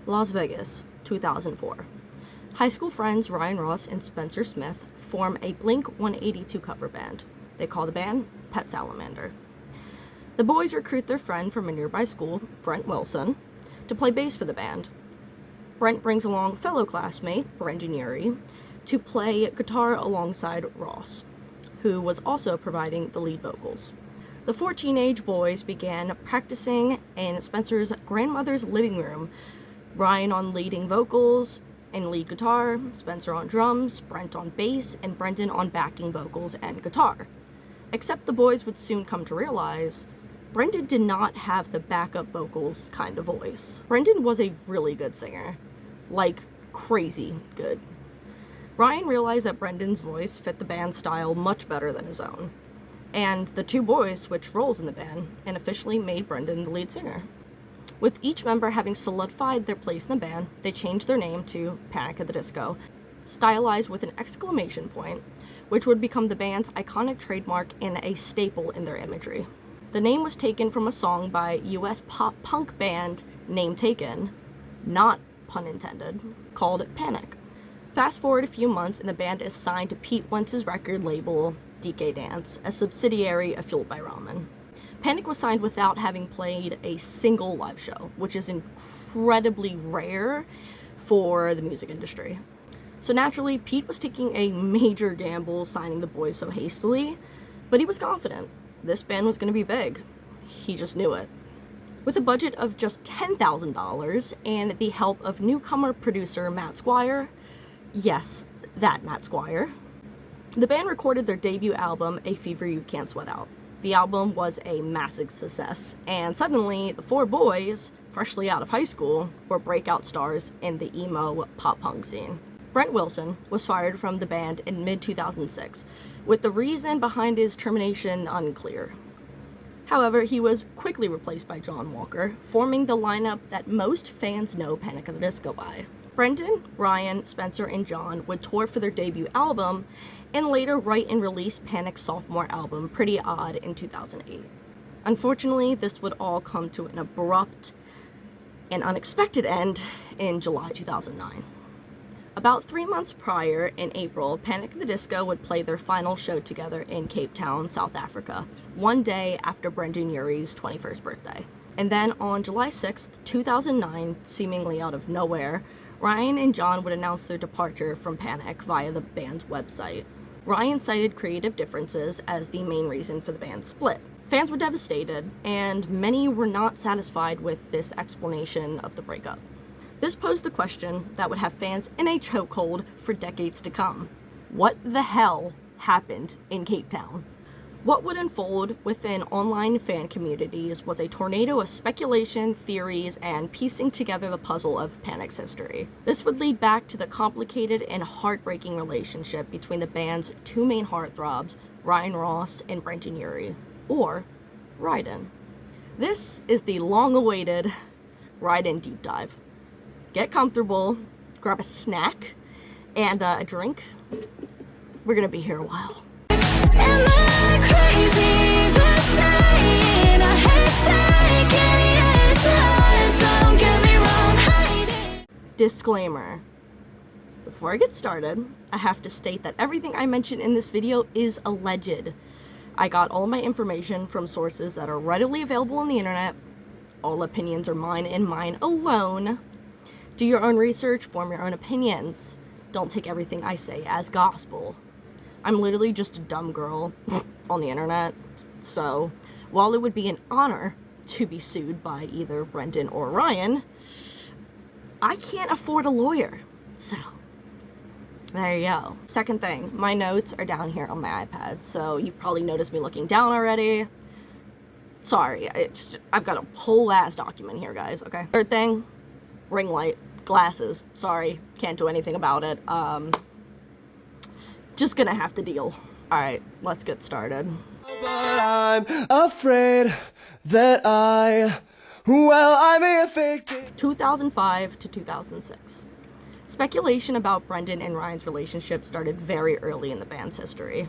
Las Vegas, 2004. High school friends Ryan Ross and Spencer Smith form a Blink-182 cover band. They call the band Pet Salamander. The boys recruit their friend from a nearby school, Brent Wilson, to play bass for the band. Brent brings along fellow classmate, Brendan Urie, to play guitar alongside Ross, who was also providing the lead vocals. The four teenage boys began practicing in Spencer's grandmother's living room, Ryan on leading vocals and lead guitar, Spencer on drums, Brent on bass, and Brendan on backing vocals and guitar. Except the boys would soon come to realize Brendan did not have the backup vocals kind of voice. Brendan was a really good singer. Like, crazy good. Ryan realized that Brendan's voice fit the band's style much better than his own. And the two boys switched roles in the band and officially made Brendan the lead singer. With each member having solidified their place in the band, they changed their name to Panic at the Disco, stylized with an exclamation point, which would become the band's iconic trademark and a staple in their imagery. The name was taken from a song by US pop-punk band Name Taken, not pun intended, called Panic. Fast forward a few months and the band is signed to Pete Wentz's record label, DK Dance, a subsidiary of Fueled by Ramen. Panic was signed without having played a single live show, which is incredibly rare for the music industry. So naturally, Pete was taking a major gamble signing the boys so hastily, but he was confident. This band was going to be big. He just knew it. With a budget of just $10,000 and the help of newcomer producer Matt Squire, yes, that Matt Squire, the band recorded their debut album, A Fever You Can't Sweat Out. The album was a massive success, and suddenly the four boys, freshly out of high school, were breakout stars in the emo pop-punk scene. Brent Wilson was fired from the band in mid-2006, with the reason behind his termination unclear. However, he was quickly replaced by John Walker, forming the lineup that most fans know Panic at the Disco by. Brendan, Ryan, Spencer, and John would tour for their debut album, and later write and release Panic's sophomore album, Pretty Odd, in 2008. Unfortunately, this would all come to an abrupt and unexpected end in July 2009. About 3 months prior, in April, Panic at the Disco would play their final show together in Cape Town, South Africa, one day after Brendan Urie's 21st birthday. And then on July 6th, 2009, seemingly out of nowhere, Ryan and John would announce their departure from Panic via the band's website. Ryan cited creative differences as the main reason for the band's split. Fans were devastated, and many were not satisfied with this explanation of the breakup. This posed the question that would have fans in a chokehold for decades to come. What the hell happened in Cape Town? What would unfold within online fan communities was a tornado of speculation, theories, and piecing together the puzzle of Panic's history. This would lead back to the complicated and heartbreaking relationship between the band's two main heartthrobs, Ryan Ross and Brendan Urie, or Ryden. This is the long-awaited Ryden deep dive. Get comfortable, grab a snack, and a drink. We're gonna be here a while. Am I crazy for saying I hate taking your time? Don't get me wrong, hiding. Disclaimer. Before I get started, I have to state that everything I mention in this video is alleged. I got all my information from sources that are readily available on the internet. All opinions are mine and mine alone. Do your own research, form your own opinions. Don't take everything I say as gospel. I'm literally just a dumb girl on the internet, so while it would be an honor to be sued by either Brendan or Ryan, I can't afford a lawyer, so there you go. Second thing, my notes are down here on my iPad, so you've probably noticed me looking down already. Sorry, I've got a whole ass document here, guys, okay? Third thing, ring light, glasses, sorry, can't do anything about it. Just gonna have to deal. Alright, let's get started. But I'm afraid that I may have faked it. 2005 to 2006. Speculation about Brendan and Ryan's relationship started very early in the band's history.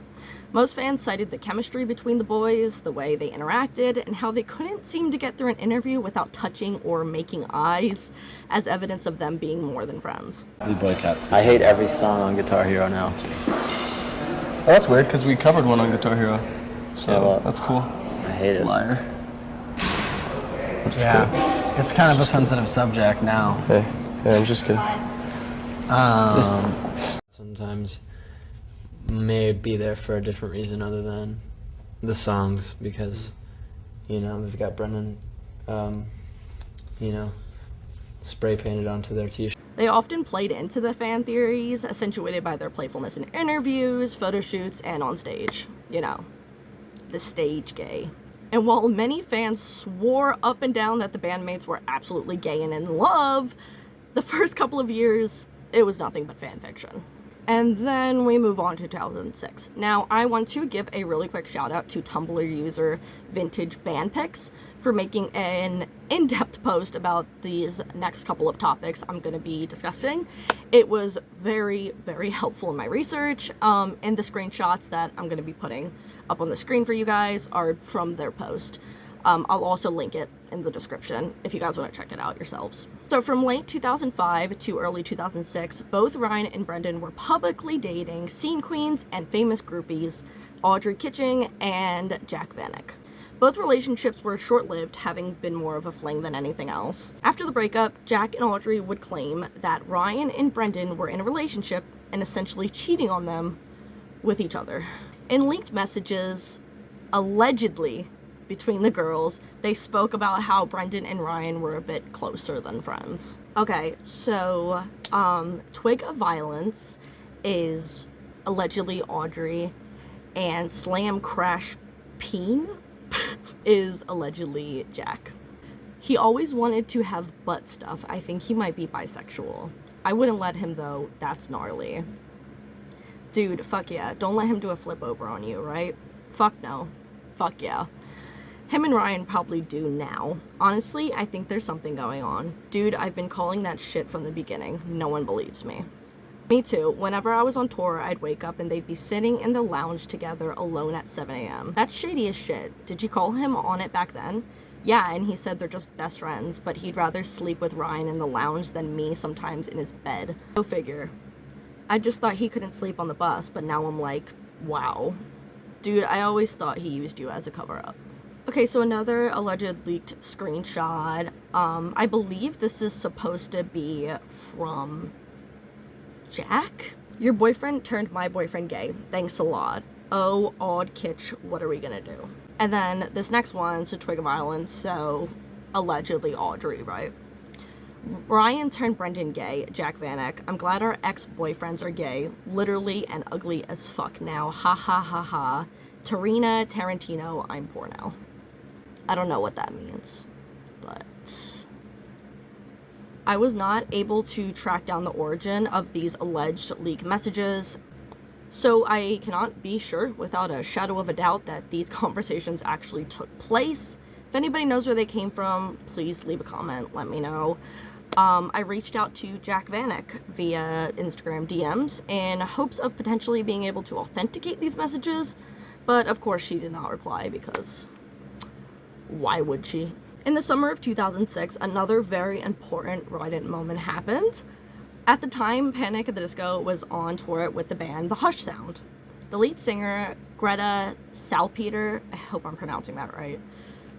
Most fans cited the chemistry between the boys, the way they interacted, and how they couldn't seem to get through an interview without touching or making eyes as evidence of them being more than friends. I hate every song on Guitar Hero now. Oh, that's weird, because we covered one on Guitar Hero. So, Yeah, well, that's cool. I hate it. Liar. Yeah, it's kind of a sensitive subject now. Hey, yeah, I'm just kidding. Sometimes may be there for a different reason other than the songs, because, you know, they've got Brendan, you know, spray painted onto their t-shirt. They often played into the fan theories, accentuated by their playfulness in interviews, photo shoots, and on stage. You know, the stage gay. And while many fans swore up and down that the bandmates were absolutely gay and in love, the first couple of years, it was nothing but fan fiction. And then we move on to 2006. Now, I want to give a really quick shout out to Tumblr user Vintage Band Pics for making an in-depth post about these next couple of topics I'm going to be discussing. It was very, very helpful in my research, and the screenshots that I'm going to be putting up on the screen for you guys are from their post. I'll also link it in the description if you guys want to check it out yourselves. So from late 2005 to early 2006, both Ryan and Brendan were publicly dating scene queens and famous groupies, Audrey Kitching and Jack Vanek. Both relationships were short-lived, having been more of a fling than anything else. After the breakup, Jack and Audrey would claim that Ryan and Brendan were in a relationship and essentially cheating on them with each other. In leaked messages, allegedly, between the girls, they spoke about how Brendan and Ryan were a bit closer than friends. Okay, so, Twig of Violence is allegedly Audrey, and Slam Crash Peen is allegedly Jack. He always wanted to have butt stuff. I think he might be bisexual. I wouldn't let him though, that's gnarly. Dude, fuck yeah, don't let him do a flip over on you, right? Fuck no. Fuck yeah. Him and Ryan probably do now. Honestly, I think there's something going on. Dude, I've been calling that shit from the beginning. No one believes me. Me too. Whenever I was on tour, I'd wake up and they'd be sitting in the lounge together alone at 7 a.m. That's shady as shit. Did you call him on it back then? Yeah, and he said they're just best friends, but he'd rather sleep with Ryan in the lounge than me sometimes in his bed. Go figure. I just thought he couldn't sleep on the bus, but now I'm like, wow. Dude, I always thought he used you as a cover-up. Okay, so another alleged leaked screenshot. I believe this is supposed to be from Jack? Your boyfriend turned my boyfriend gay. Thanks a lot. Oh, odd kitsch, what are we gonna do? And then this next one, so Twig of Violence, so allegedly Audrey, right? Ryan turned Brendan gay, Jack Vanek. I'm glad our ex-boyfriends are gay, literally and ugly as fuck now. Ha ha ha ha. Tarina, Tarantino, I'm poor now. I don't know what that means, but I was not able to track down the origin of these alleged leak messages, so I cannot be sure without a shadow of a doubt that these conversations actually took place. If anybody knows where they came from, please leave a comment, let me know. I reached out to Jack Vanek via Instagram DMs in hopes of potentially being able to authenticate these messages, but of course she did not reply because why would she? In the summer of 2006, another very important Ryden moment happened. At the time, Panic at the Disco was on tour with the band The Hush Sound. The lead singer, Greta Salpeter, I hope I'm pronouncing that right,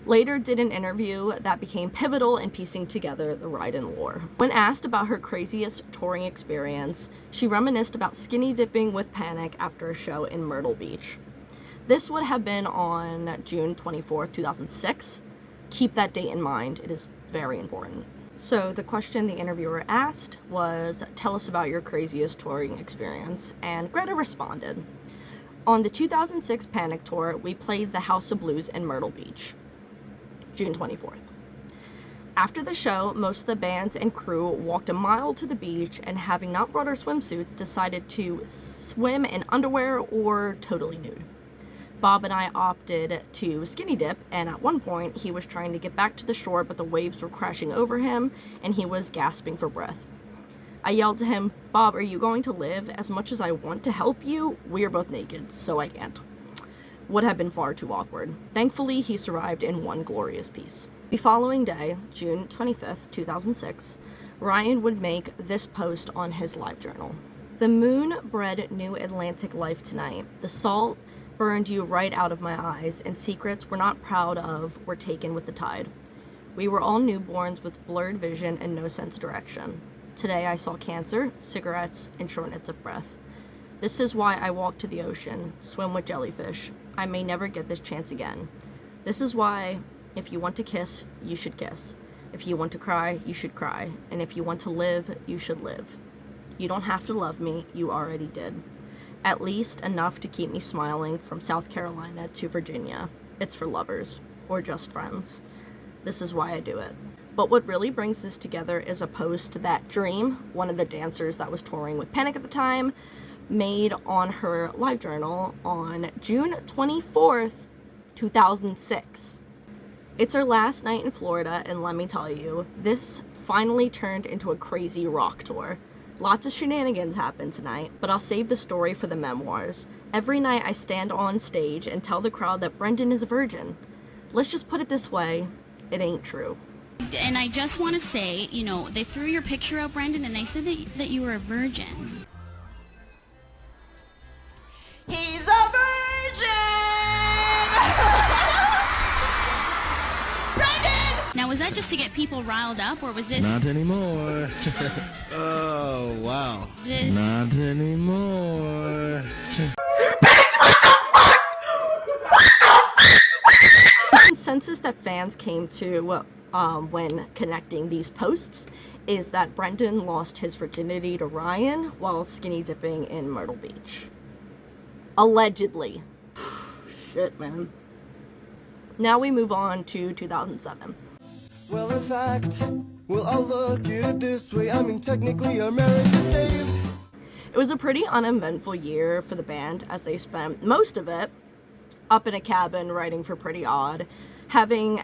later did an interview that became pivotal in piecing together the Ryden lore. When asked about her craziest touring experience, she reminisced about skinny dipping with Panic after a show in Myrtle Beach. This would have been on June 24th, 2006. Keep that date in mind, it is very important. So the question the interviewer asked was, tell us about your craziest touring experience, and Greta responded. On the 2006 Panic Tour, we played the House of Blues in Myrtle Beach, June 24th. After the show, most of the bands and crew walked a mile to the beach and, having not brought our swimsuits, decided to swim in underwear or totally nude. Bob and I opted to skinny dip, and at one point he was trying to get back to the shore, but the waves were crashing over him and he was gasping for breath. I yelled to him, "Bob, are you going to live? As much as I want to help you, we are both naked, so I can't." Would have been far too awkward. Thankfully, he survived in one glorious piece. The following day, June 25th, 2006, Ryan would make this post on his live journal. "The moon bred new Atlantic life tonight. The salt burned you right out of my eyes, and secrets we're not proud of were taken with the tide. We were all newborns with blurred vision and no sense of direction. Today I saw cancer, cigarettes, and shortness of breath. This is why I walk to the ocean, swim with jellyfish. I may never get this chance again. This is why, if you want to kiss, you should kiss. If you want to cry, you should cry. And if you want to live, you should live. You don't have to love me, you already did. At least enough to keep me smiling from South Carolina to Virginia. It's for lovers, or just friends. This is why I do it." But what really brings this together is a post that Dream, one of the dancers that was touring with Panic at the time, made on her live journal on June 24th, 2006. It's her last night in Florida, and let me tell you, this finally turned into a crazy rock tour. Lots of shenanigans happened tonight, but I'll save the story for the memoirs. Every night I stand on stage and tell the crowd that Brendan is a virgin. Let's just put it this way, it ain't true. And I just want to say, you know, they threw your picture out, Brendan, and they said that you were a virgin. He's a virgin! Brendan! Now, was that just to get people riled up, or was this... Not anymore. Oh, wow. This... Not anymore. The consensus that fans came to when connecting these posts is that Brendan lost his virginity to Ryan while skinny dipping in Myrtle Beach. Allegedly. Shit, man. Now we move on to 2007. Well, in fact, well, I'll look at it this way. I mean, technically, our marriage is saved. It was a pretty uneventful year for the band, as they spent most of it up in a cabin writing for Pretty Odd, having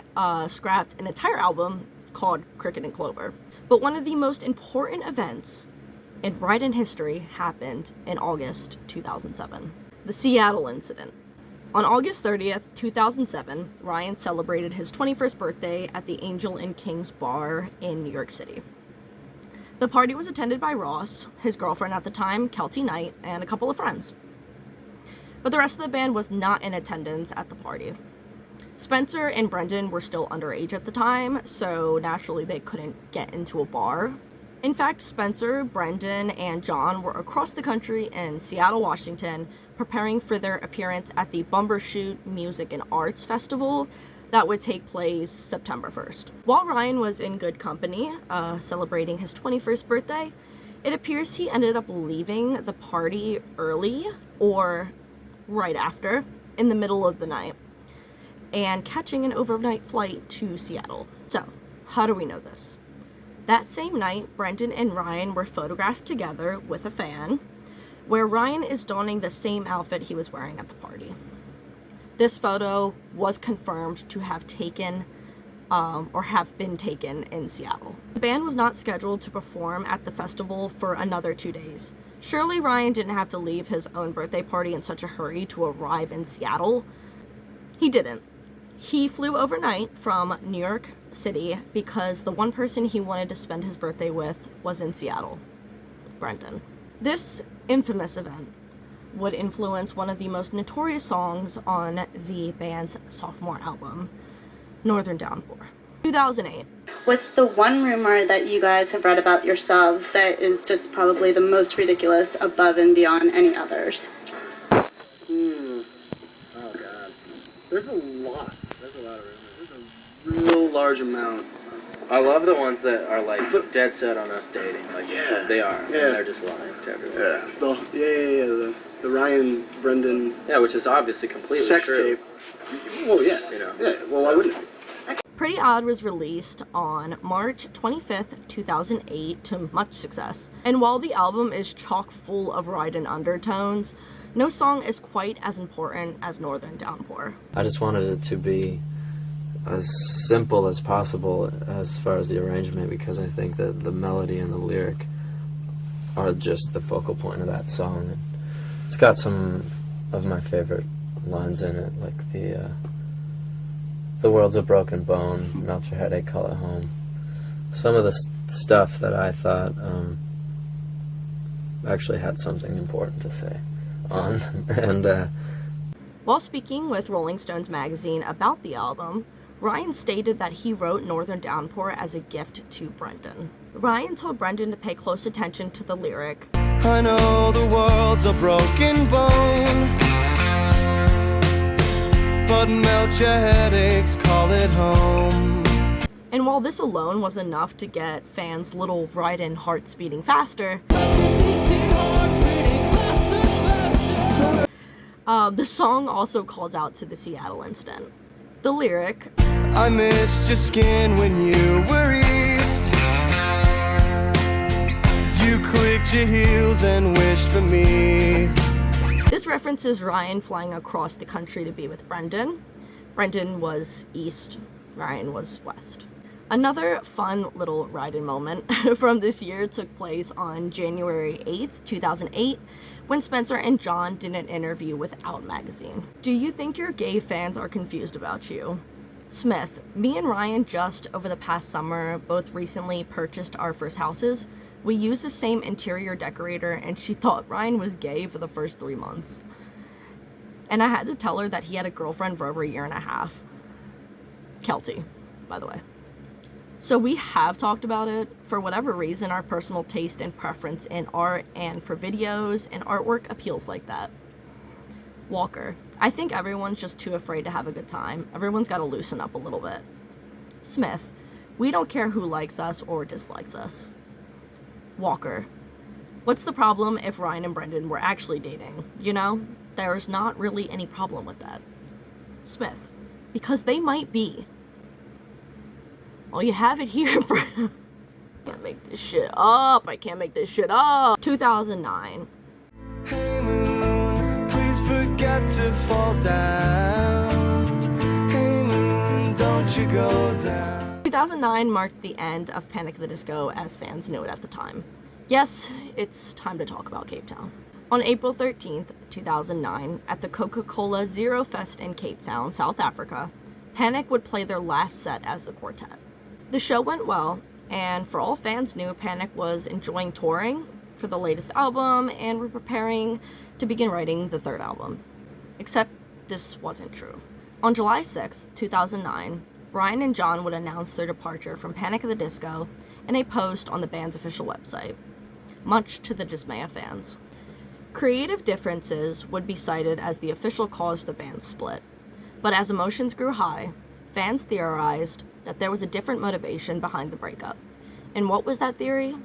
scrapped an entire album called Cricket and Clover. But one of the most important events in Ryden history happened in August 2007. The Seattle incident. On August 30th, 2007, Ryan celebrated his 21st birthday at the Angel and Kings bar in New York City. The party was attended by Ross, his girlfriend at the time, Kelty Knight, and a couple of friends. But the rest of the band was not in attendance at the party. Spencer and Brendan were still underage at the time, so naturally they couldn't get into a bar. In fact, Spencer, Brendan, and John were across the country in Seattle, Washington, preparing for their appearance at the Bumbershoot Music and Arts Festival that would take place September 1st. While Ryan was in good company, celebrating his 21st birthday, it appears he ended up leaving the party early, or right after, in the middle of the night, and catching an overnight flight to Seattle. So, how do we know this? That same night, Brendan and Ryan were photographed together with a fan, where Ryan is donning the same outfit he was wearing at the party. This photo was confirmed to have taken, or have been taken in Seattle. The band was not scheduled to perform at the festival for another 2 days. Surely Ryan didn't have to leave his own birthday party in such a hurry to arrive in Seattle. He didn't. He flew overnight from New York City because the one person he wanted to spend his birthday with was in Seattle, Brendan. This infamous event would influence one of the most notorious songs on the band's sophomore album, Northern Downpour. 2008. What's the one rumor that you guys have read about yourselves that is just probably the most ridiculous above and beyond any others? Oh God. There's a lot. There's a lot of rumors. There's a real large amount. I love the ones that are like dead set on us dating. Like they are. Yeah. And they're just lying to everyone. Yeah. The Ryan, Brendan. Yeah, which is obviously completely sex true. tape. Well, yeah. You know. Yeah. Well, why wouldn't it? Pretty Odd was released on March 25th, 2008 to much success. And while the album is chock full of Ryden undertones, no song is quite as important as Northern Downpour. I just wanted it to be as simple as possible as far as the arrangement, because I think that the melody and the lyric are just the focal point of that song. It's got some of my favorite lines in it, like the world's a broken bone, melt your headache, call it home. Some of the stuff that I thought actually had something important to say on. And while speaking with Rolling Stones magazine about the album, Ryan stated that he wrote Northern Downpour as a gift to Brendan. Ryan told Brendan to pay close attention to the lyric, I know the world's a broken bone, but melt your headaches, call it home. and while this alone was enough to get fans' little Ryden hearts beating faster, the song also calls out to the Seattle incident. The lyric, I missed your skin when you were east. You clicked your heels and wished for me. this references Ryan flying across the country to be with Brendan. Brendan was east, Ryan was west. Another fun little Ryden moment from this year took place on January 8th, 2008, when Spencer and John did an interview with Out magazine. Do you think your gay fans are confused about you? Smith, me and Ryan just over the past summer both recently purchased our first houses. We used the same interior decorator and she thought Ryan was gay for the first 3 months. And I had to tell her that he had a girlfriend for over a year and a half. Kelty, by the way. So we have talked about it. For whatever reason, our personal taste and preference in art and for videos and artwork appeals like that. Walker, I think everyone's just too afraid to have a good time. Everyone's got to loosen up a little bit. Smith, we don't care who likes us or dislikes us. Walker, what's the problem if Ryan and Brendan were actually dating? You know, there's not really any problem with that. Smith, because they might be. Well, you have it here for... I can't make this shit up. I can't make this shit up. 2009. Hey moon, please forget to fall down. Hey moon, don't you go down. 2009 marked the end of Panic at the Disco as fans knew it at the time. Yes, it's time to talk about Cape Town. On April 13th, 2009, at the Coca-Cola Zero Fest in Cape Town, South Africa, Panic would play their last set as the quartet. The show went well, and for all fans knew, Panic was enjoying touring for the latest album and were preparing to begin writing the third album. Except this wasn't true. On July 6, 2009, Ryan and John would announce their departure from Panic at the Disco in a post on the band's official website, much to the dismay of fans. Creative differences would be cited as the official cause of the band's split, but as emotions grew high, fans theorized that there was a different motivation behind the breakup. And what was that theory?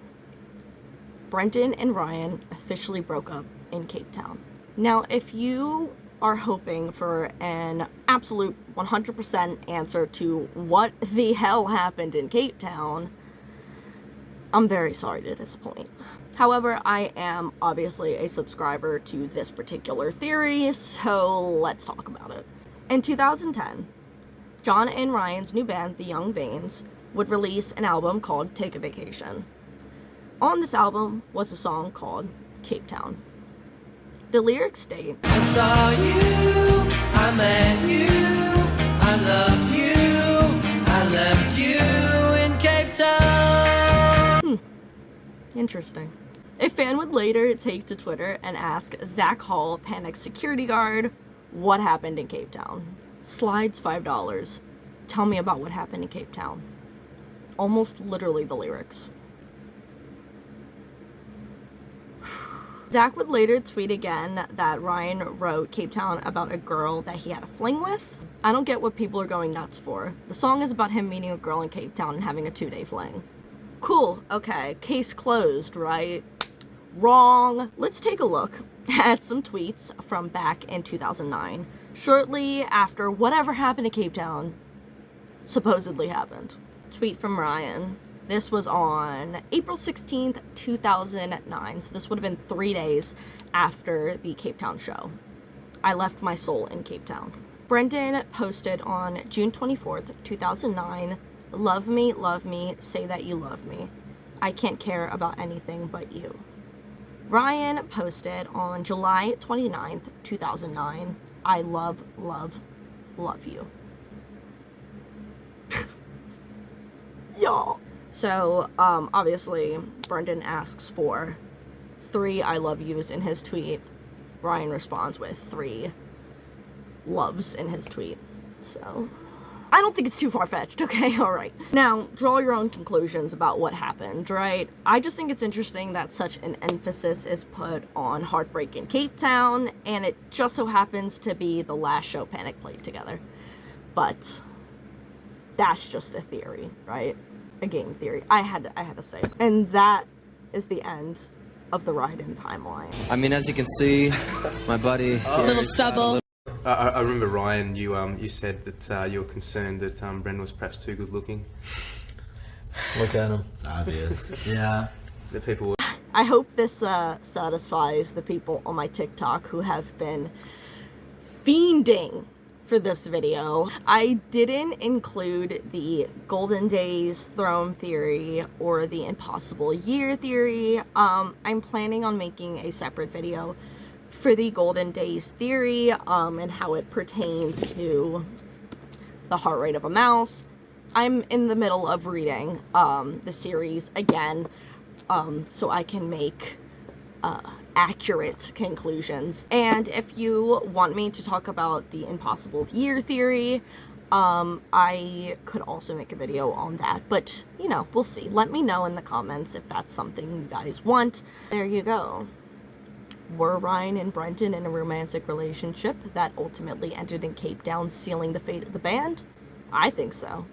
Brendan and Ryan officially broke up in Cape Town. Now, if you are hoping for an absolute 100% answer to what the hell happened in Cape Town, I'm very sorry to disappoint. However, I am obviously a subscriber to this particular theory, so let's talk about it. In 2010, John and Ryan's new band, The Young Vanes, would release an album called Take a Vacation. On this album was a song called Cape Town. The lyrics state, I saw you, I met you, I loved you, I left you in Cape Town. Interesting. A fan would later take to Twitter and ask Zach Hall, Panic's security guard, what happened in Cape Town. Slides $5. Tell me about what happened in Cape Town. Almost literally the lyrics. Zach would later tweet again that Ryan wrote Cape Town about a girl that he had a fling with. I don't get what people are going nuts for. The song is about him meeting a girl in Cape Town and having a 2-day fling. Cool, okay, case closed, right? Wrong. Let's take a look at some tweets from back in 2009, shortly after whatever happened to Cape Town supposedly happened. Tweet from Ryan. This was on April 16th, 2009, so this would have been 3 days after the Cape Town show. I left my soul in Cape Town. Brendan posted on June 24th, 2009, love me, say that you love me. I can't care about anything but you. Ryan posted on July 29th, 2009, I love, love, love you. Y'all. So, obviously, Brendan asks for 3 I love yous in his tweet. Ryan responds with 3 loves in his tweet. So, I don't think it's too far-fetched, okay? Alright. Now, draw your own conclusions about what happened, right? I just think it's interesting that such an emphasis is put on heartbreak in Cape Town, and it just so happens to be the last show Panic played together. But that's just a theory, right? A game theory. I had to say it. And that is the end of the Ryden timeline. I mean, as you can see, my buddy... Little stubble. I remember, Ryan, you said that you were concerned that Brendan was perhaps too good looking. Look at him. It's obvious. Yeah. That people were... I hope this satisfies the people on my TikTok who have been fiending for this video. I didn't include the Golden Days throne theory or the impossible year theory. I'm planning on making a separate video for the Golden Days theory and how it pertains to the heart rate of a mouse. I'm in the middle of reading the series again so I can make accurate conclusions. And if you want me to talk about the impossible year theory, I could also make a video on that, but you know, we'll see. Let me know in the comments if that's something you guys want. There you go. Were Ryan and Brendan in a romantic relationship that ultimately ended in Cape Town sealing the fate of the band? I think so.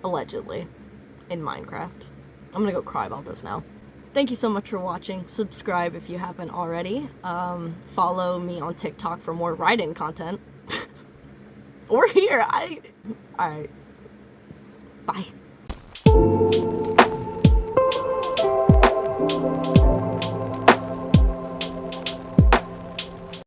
Allegedly. In Minecraft. I'm gonna go cry about this now. Thank you so much for watching. Subscribe if you haven't already. Follow me on TikTok for more Ryden content. Or here. Alright. Bye.